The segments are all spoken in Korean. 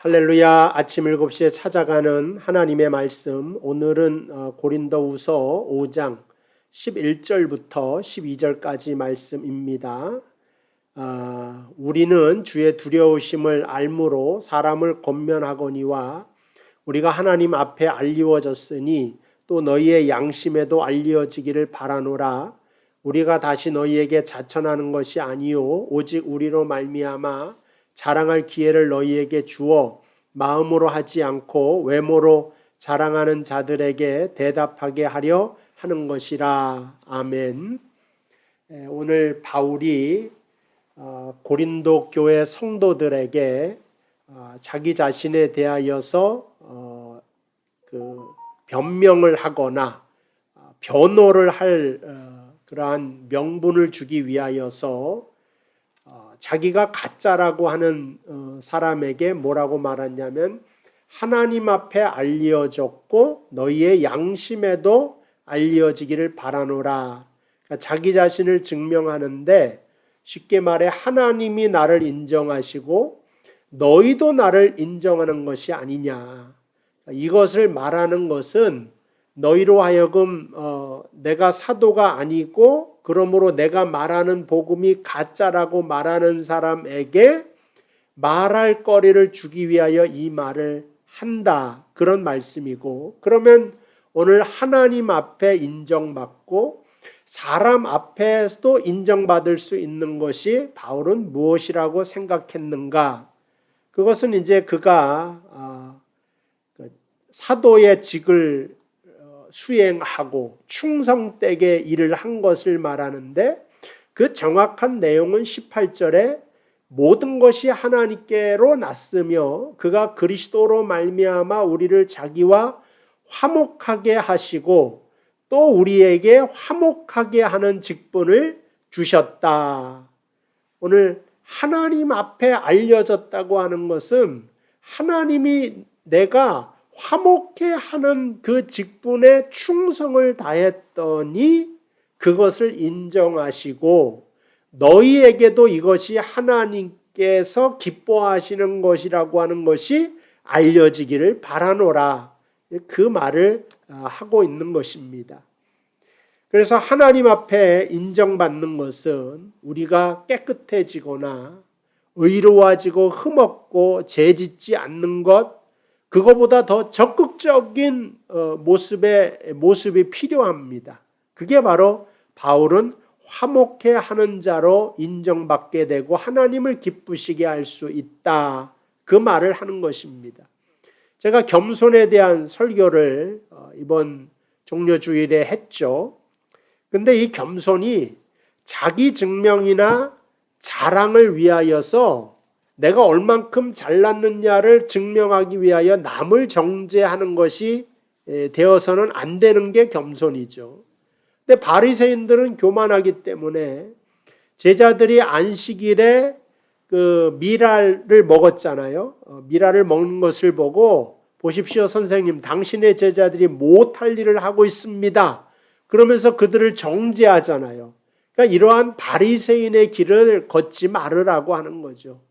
할렐루야. 아침 7시에 찾아가는 하나님의 말씀, 오늘은 고린도후서 5장 11절부터 12절까지 말씀입니다. 우리는 주의 두려우심을 알므로 사람을 권면하거니와 우리가 하나님 앞에 알리워졌으니 또 너희의 양심에도 알리워지기를 바라노라. 우리가 다시 너희에게 자천하는 것이 아니요 오직 우리로 말미암아 자랑할 기회를 너희에게 주어 마음으로 하지 않고 외모로 자랑하는 자들에게 대답하게 하려 하는 것이라. 아멘. 오늘 바울이 고린도 교회 성도들에게 자기 자신에 대하여서 변명을 하거나 변호를 할 그러한 명분을 주기 위하여서 자기가 가짜라고 하는 사람에게 뭐라고 말하냐면 하나님 앞에 알려졌고 너희의 양심에도 알려지기를 바라노라. 그러니까 자기 자신을 증명하는데 쉽게 말해 하나님이 나를 인정하시고 너희도 나를 인정하는 것이 아니냐. 이것을 말하는 것은 너희로 하여금 내가 사도가 아니고 그러므로 내가 말하는 복음이 가짜라고 말하는 사람에게 말할 거리를 주기 위하여 이 말을 한다. 그런 말씀이고, 그러면 오늘 하나님 앞에 인정받고 사람 앞에서도 인정받을 수 있는 것이 바울은 무엇이라고 생각했는가? 그것은 이제 그가 사도의 직을 수행하고 충성되게 일을 한 것을 말하는데 그 정확한 내용은 18절에 모든 것이 하나님께로 났으며 그가 그리스도로 말미암아 우리를 자기와 화목하게 하시고 또 우리에게 화목하게 하는 직분을 주셨다. 오늘 하나님 앞에 알려졌다고 하는 것은 하나님이 내가 화목해 하는 그 직분에 충성을 다했더니 그것을 인정하시고 너희에게도 이것이 하나님께서 기뻐하시는 것이라고 하는 것이 알려지기를 바라노라. 그 말을 하고 있는 것입니다. 그래서 하나님 앞에 인정받는 것은 우리가 깨끗해지거나 의로워지고 흠없고 죄짓지 않는 것, 그거보다 더 적극적인 모습이 필요합니다. 그게 바로 바울은 화목해 하는 자로 인정받게 되고 하나님을 기쁘시게 할 수 있다. 그 말을 하는 것입니다. 제가 겸손에 대한 설교를 이번 종려주일에 했죠. 근데 이 겸손이 자기 증명이나 자랑을 위하여서 내가 얼만큼 잘났느냐를 증명하기 위하여 남을 정죄하는 것이 되어서는 안 되는 게 겸손이죠. 근데 바리새인들은 교만하기 때문에 제자들이 안식일에 그 미랄을 먹었잖아요. 미랄을 먹는 것을 보고 보십시오 선생님, 당신의 제자들이 못할 일을 하고 있습니다. 그러면서 그들을 정죄하잖아요. 그러니까 이러한 바리새인의 길을 걷지 말으라고 하는 거죠.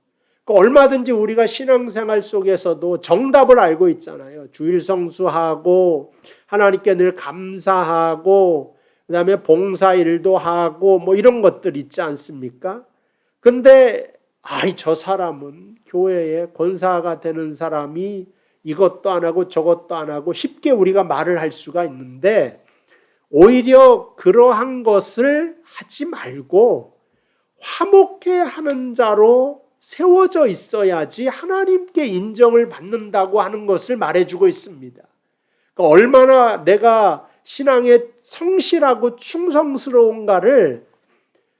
얼마든지 우리가 신앙생활 속에서도 정답을 알고 있잖아요. 주일 성수하고 하나님께 늘 감사하고 그다음에 봉사일도 하고 뭐 이런 것들 있지 않습니까? 근데 저 사람은 교회에 권사가 되는 사람이 이것도 안 하고 저것도 안 하고 쉽게 우리가 말을 할 수가 있는데 오히려 그러한 것을 하지 말고 화목해 하는 자로 세워져 있어야지 하나님께 인정을 받는다고 하는 것을 말해주고 있습니다. 그러니까 얼마나 내가 신앙에 성실하고 충성스러운가를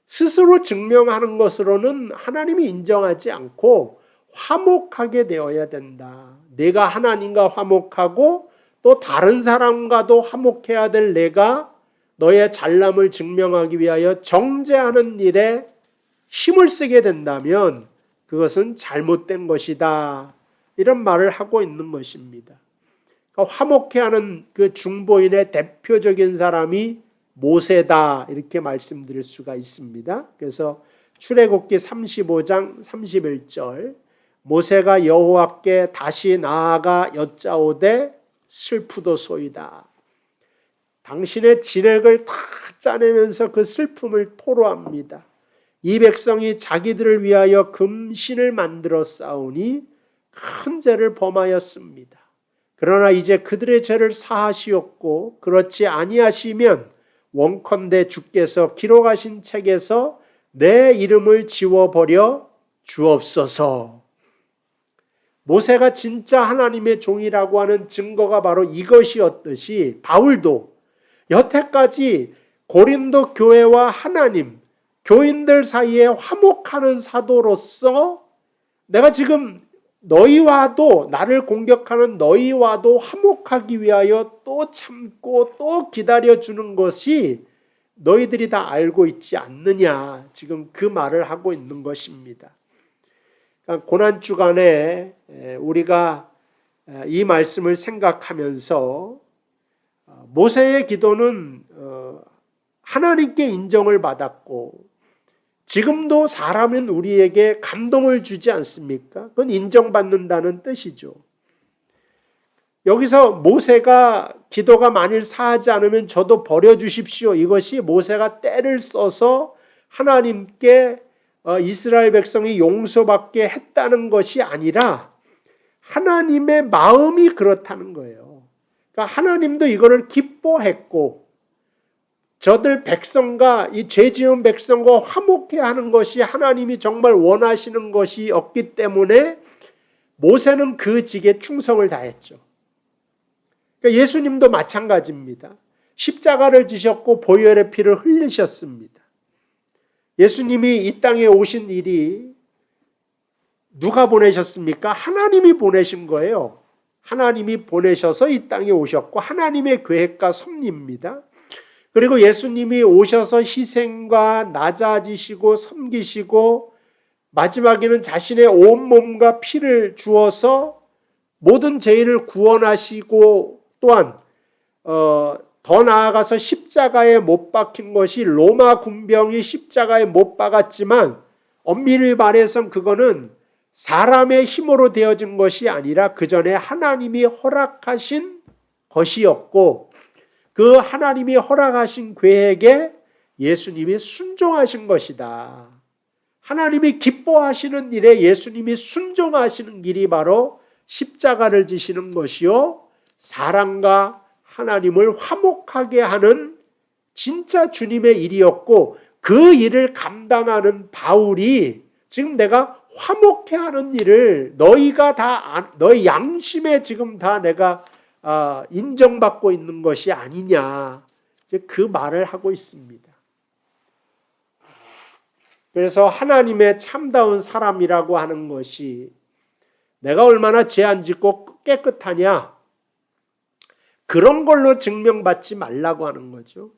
스스로 증명하는 것으로는 하나님이 인정하지 않고 화목하게 되어야 된다. 내가 하나님과 화목하고 또 다른 사람과도 화목해야 될 내가 너의 잘남을 증명하기 위하여 정죄하는 일에 힘을 쓰게 된다면 그것은 잘못된 것이다. 이런 말을 하고 있는 것입니다. 그러니까 화목해하는 그 중보인의 대표적인 사람이 모세다. 이렇게 말씀드릴 수가 있습니다. 그래서 출애굽기 35장 31절 모세가 여호와께 다시 나아가 여짜오되 슬프도소이다. 당신의 진액을 다 짜내면서 그 슬픔을 토로합니다. 이 백성이 자기들을 위하여 금신을 만들어 싸우니 큰 죄를 범하였습니다. 그러나 이제 그들의 죄를 사하시었고 그렇지 아니하시면 원컨대 주께서 기록하신 책에서 내 이름을 지워버려 주옵소서. 모세가 진짜 하나님의 종이라고 하는 증거가 바로 이것이었듯이 바울도 여태까지 고린도 교회와 하나님, 교인들 사이에 화목하는 사도로서 내가 지금 너희와도, 나를 공격하는 너희와도 화목하기 위하여 또 참고 또 기다려주는 것이 너희들이 다 알고 있지 않느냐, 지금 그 말을 하고 있는 것입니다. 그러니까 고난주간에 우리가 이 말씀을 생각하면서 모세의 기도는 하나님께 인정을 받았고 지금도 사람은 우리에게 감동을 주지 않습니까? 그건 인정받는다는 뜻이죠. 여기서 모세가 기도가 만일 사하지 않으면 저도 버려주십시오. 이것이 모세가 때를 써서 하나님께 이스라엘 백성이 용서받게 했다는 것이 아니라 하나님의 마음이 그렇다는 거예요. 그러니까 하나님도 이거를 기뻐했고 저들 백성과 이 죄지은 백성과 화목해 하는 것이 하나님이 정말 원하시는 것이었기 때문에 모세는 그 직에 충성을 다했죠. 그러니까 예수님도 마찬가지입니다. 십자가를 지셨고 보혈의 피를 흘리셨습니다. 예수님이 이 땅에 오신 일이 누가 보내셨습니까? 하나님이 보내신 거예요. 하나님이 보내셔서 이 땅에 오셨고 하나님의 계획과 섭리입니다. 그리고 예수님이 오셔서 희생과 낮아지시고 섬기시고 마지막에는 자신의 온몸과 피를 주어서 모든 죄인을 구원하시고 또한 더 나아가서 십자가에 못 박힌 것이 로마 군병이 십자가에 못 박았지만 엄밀히 말해서 그거는 사람의 힘으로 되어진 것이 아니라 그 전에 하나님이 허락하신 것이었고 그 하나님이 허락하신 계획에 예수님이 순종하신 것이다. 하나님이 기뻐하시는 일에 예수님이 순종하시는 길이 바로 십자가를 지시는 것이요 사람과 하나님을 화목하게 하는 진짜 주님의 일이었고 그 일을 감당하는 바울이 지금 내가 화목해 하는 일을 너희가 다 너희 양심에 지금 다 내가 인정받고 있는 것이 아니냐 그 말을 하고 있습니다. 그래서 하나님의 참다운 사람이라고 하는 것이 내가 얼마나 죄 안 짓고 깨끗하냐 그런 걸로 증명받지 말라고 하는 거죠.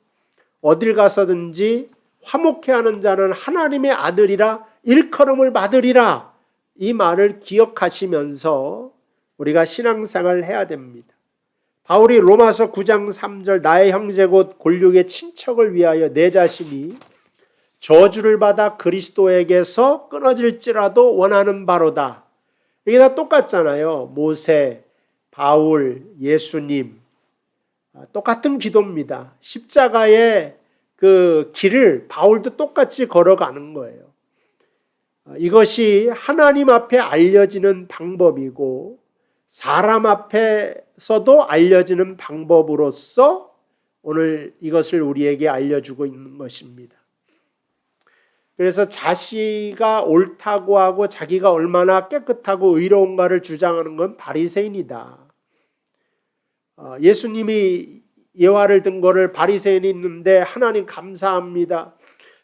어딜 가서든지 화목해 하는 자는 하나님의 아들이라 일컬음을 받으리라 이 말을 기억하시면서 우리가 신앙생활을 해야 됩니다. 바울이 로마서 9장 3절 나의 형제 곧 골육의 친척을 위하여 내 자신이 저주를 받아 그리스도에게서 끊어질지라도 원하는 바로다. 이게 다 똑같잖아요. 모세, 바울, 예수님 똑같은 기도입니다. 십자가의 그 길을 바울도 똑같이 걸어가는 거예요. 이것이 하나님 앞에 알려지는 방법이고 사람 앞에서도 알려지는 방법으로서 오늘 이것을 우리에게 알려주고 있는 것입니다. 그래서 자기가 옳다고 하고 자기가 얼마나 깨끗하고 의로운가를 주장하는 건 바리새인이다. 예수님이 예화를 든 거를 바리새인이 있는데 하나님 감사합니다.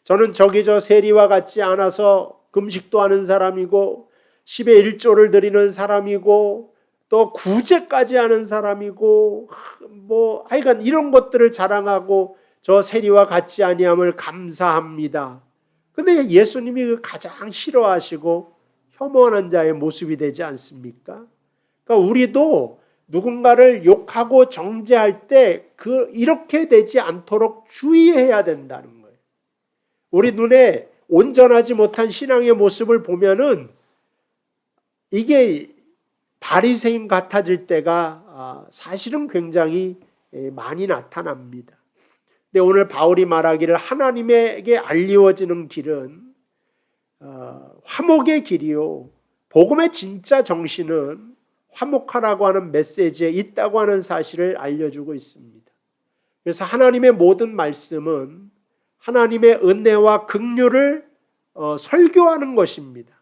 저는 저기 저 세리와 같지 않아서 금식도 하는 사람이고 10의 1조를 드리는 사람이고 또 구제까지 하는 사람이고 하여간 이런 것들을 자랑하고 저 세리와 같지 아니함을 감사합니다. 근데 예수님이 가장 싫어하시고 혐오하는 자의 모습이 되지 않습니까? 그러니까 우리도 누군가를 욕하고 정죄할 때 이렇게 되지 않도록 주의해야 된다는 거예요. 우리 눈에 온전하지 못한 신앙의 모습을 보면은 이게 바리새인 같아질 때가 사실은 굉장히 많이 나타납니다. 근데 오늘 바울이 말하기를 하나님에게 알리워지는 길은 화목의 길이요, 복음의 진짜 정신은 화목하라고 하는 메시지에 있다고 하는 사실을 알려주고 있습니다. 그래서 하나님의 모든 말씀은 하나님의 은혜와 긍휼을 설교하는 것입니다.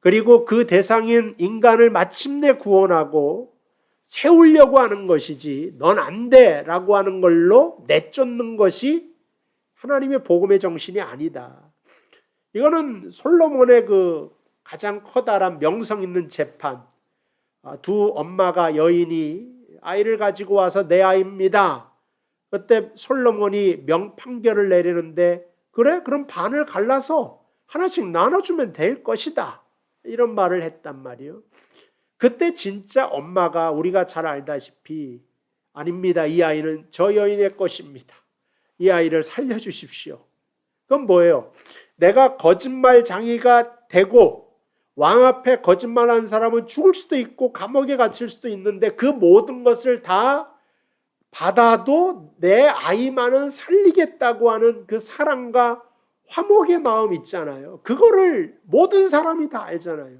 그리고 그 대상인 인간을 마침내 구원하고 세우려고 하는 것이지, 넌 안 돼 라고 하는 걸로 내쫓는 것이 하나님의 복음의 정신이 아니다. 이거는 솔로몬의 그 가장 커다란 명성 있는 재판, 두 엄마가 여인이 아이를 가지고 와서 내 아이입니다. 그때 솔로몬이 판결을 내리는데, 그래? 그럼 반을 갈라서 하나씩 나눠주면 될 것이다, 이런 말을 했단 말이에요. 그때 진짜 엄마가 우리가 잘 알다시피 아닙니다, 이 아이는 저 여인의 것입니다, 이 아이를 살려주십시오. 그건 뭐예요? 내가 거짓말장이가 되고 왕 앞에 거짓말하는 사람은 죽을 수도 있고 감옥에 갇힐 수도 있는데 그 모든 것을 다 받아도 내 아이만은 살리겠다고 하는 그 사랑과 화목의 마음 있잖아요. 그거를 모든 사람이 다 알잖아요.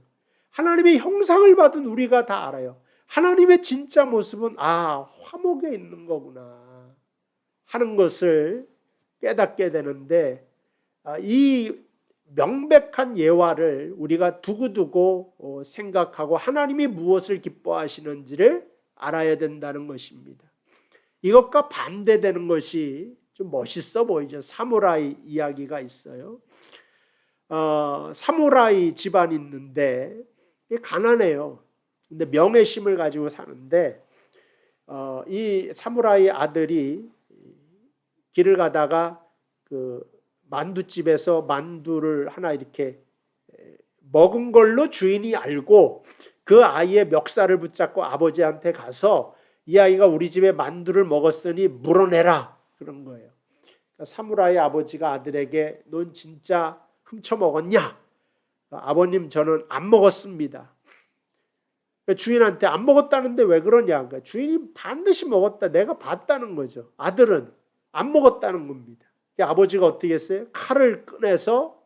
하나님의 형상을 받은 우리가 다 알아요. 하나님의 진짜 모습은 화목에 있는 거구나 하는 것을 깨닫게 되는데, 이 명백한 예화를 우리가 두고두고 생각하고 하나님이 무엇을 기뻐하시는지를 알아야 된다는 것입니다. 이것과 반대되는 것이 좀 멋있어 보이죠. 사무라이 이야기가 있어요. 사무라이 집안이 있는데 가난해요. 근데 명예심을 가지고 사는데 이 사무라이 아들이 길을 가다가 그 만두집에서 만두를 하나 이렇게 먹은 걸로 주인이 알고 그 아이의 멱살을 붙잡고 아버지한테 가서 이 아이가 우리 집에 만두를 먹었으니 물어내라, 그런 거예요. 그러니까 사무라이 아버지가 아들에게 넌 진짜 훔쳐 먹었냐? 아버님, 저는 안 먹었습니다. 그러니까 주인한테 안 먹었다는데 왜 그러냐? 그러니까 주인이 반드시 먹었다, 내가 봤다는 거죠. 아들은 안 먹었다는 겁니다. 아버지가 어떻게 했어요? 칼을 꺼내서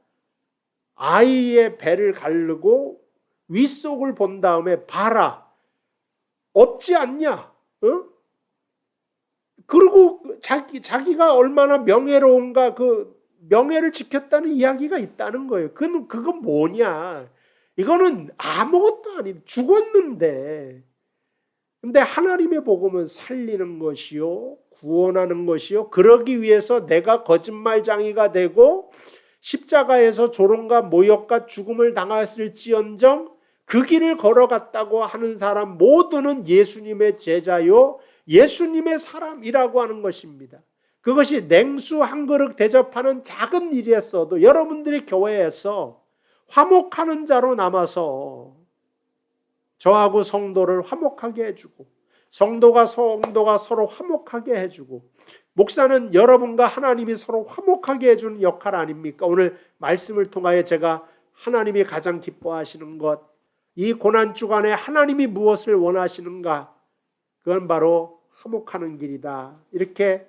아이의 배를 가르고 윗속을 본 다음에 봐라, 없지 않냐? 그리고 자기가 얼마나 명예로운가, 그 명예를 지켰다는 이야기가 있다는 거예요. 그건 뭐냐? 이거는 아무것도 아니고 죽었는데. 근데 하나님의 복음은 살리는 것이요, 구원하는 것이요, 그러기 위해서 내가 거짓말장이가 되고 십자가에서 조롱과 모욕과 죽음을 당했을지언정 그 길을 걸어갔다고 하는 사람 모두는 예수님의 제자요, 예수님의 사람이라고 하는 것입니다. 그것이 냉수 한 그릇 대접하는 작은 일이었어도 여러분들이 교회에서 화목하는 자로 남아서 저하고 성도를 화목하게 해주고, 성도가 서로 화목하게 해주고, 목사는 여러분과 하나님이 서로 화목하게 해주는 역할 아닙니까? 오늘 말씀을 통하여 제가 하나님이 가장 기뻐하시는 것, 이 고난주간에 하나님이 무엇을 원하시는가? 그건 바로 화목하는 길이다, 이렇게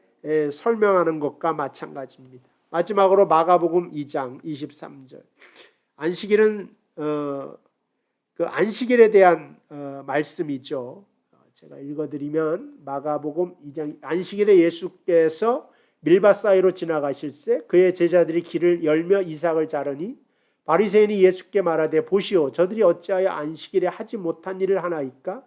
설명하는 것과 마찬가지입니다. 마지막으로 마가복음 2장 23절. 안식일은 그 안식일에 대한 말씀이죠. 제가 읽어드리면 마가복음 2장, 안식일에 예수께서 밀밭 사이로 지나가실새 그의 제자들이 길을 열며 이삭을 자르니 바리새인이 예수께 말하되 보시오, 저들이 어찌하여 안식일에 하지 못한 일을 하나이까?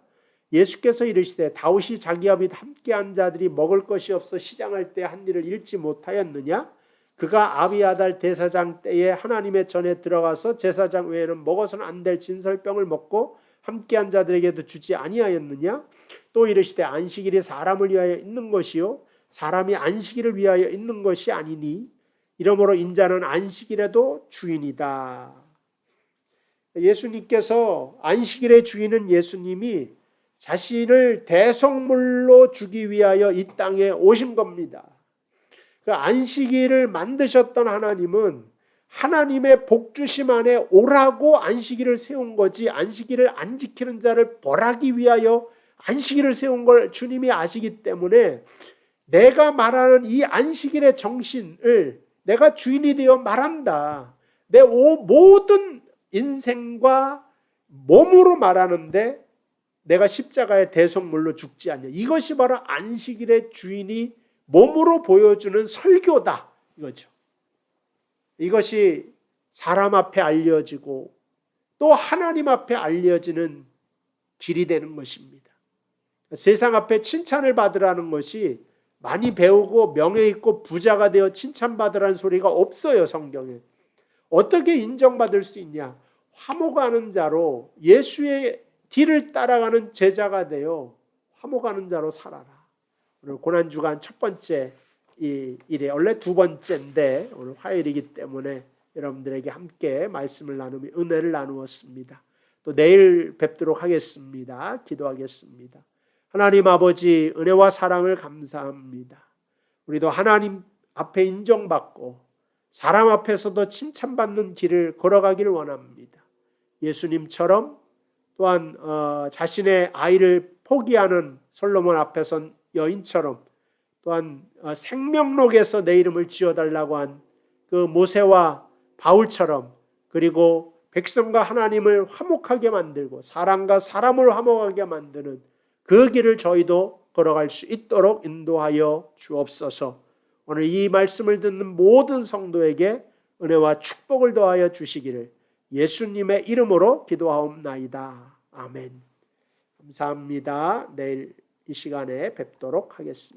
예수께서 이르시되 다윗이 자기 아비 함께한 자들이 먹을 것이 없어 시장할 때 한 일을 잃지 못하였느냐? 그가 아비아달 대사장 때에 하나님의 전에 들어가서 제사장 외에는 먹어서는 안 될 진설병을 먹고 함께한 자들에게도 주지 아니하였느냐? 또 이르시되 안식일이 사람을 위하여 있는 것이요 사람이 안식일을 위하여 있는 것이 아니니 이러므로 인자는 안식일에도 주인이다. 예수님께서, 안식일의 주인은 예수님이 자신을 대성물로 주기 위하여 이 땅에 오신 겁니다. 그 안식일을 만드셨던 하나님은 하나님의 복주심 안에 오라고 안식일을 세운 거지, 안식일을 안 지키는 자를 벌하기 위하여 안식일을 세운 걸 주님이 아시기 때문에 내가 말하는 이 안식일의 정신을 내가 주인이 되어 말한다. 내 모든 인생과 몸으로 말하는데 내가 십자가의 대속물로 죽지 않냐. 이것이 바로 안식일의 주인이 몸으로 보여주는 설교다. 이거죠. 이것이 사람 앞에 알려지고 또 하나님 앞에 알려지는 길이 되는 것입니다. 세상 앞에 칭찬을 받으라는 것이 많이 배우고 명예 있고 부자가 되어 칭찬받으라는 소리가 없어요. 성경에. 어떻게 인정받을 수 있냐? 화목하는 자로 예수의 뒤를 따라가는 제자가 되어 화목하는 자로 살아라. 오늘 고난주간 첫 번째 이 일에 원래 두 번째인데 오늘 화요일이기 때문에 여러분들에게 함께 말씀을 나누며 은혜를 나누었습니다. 또 내일 뵙도록 하겠습니다. 기도하겠습니다. 하나님 아버지, 은혜와 사랑을 감사합니다. 우리도 하나님 앞에 인정받고 사람 앞에서도 칭찬받는 길을 걸어가기를 원합니다. 예수님처럼 또한 자신의 아이를 포기하는 솔로몬 앞에 선 여인처럼 또한 생명록에서 내 이름을 지어달라고 한 그 모세와 바울처럼, 그리고 백성과 하나님을 화목하게 만들고 사람과 사람을 화목하게 만드는 그 길을 저희도 걸어갈 수 있도록 인도하여 주옵소서. 오늘 이 말씀을 듣는 모든 성도에게 은혜와 축복을 더하여 주시기를 예수님의 이름으로 기도하옵나이다. 아멘. 감사합니다. 내일 이 시간에 뵙도록 하겠습니다.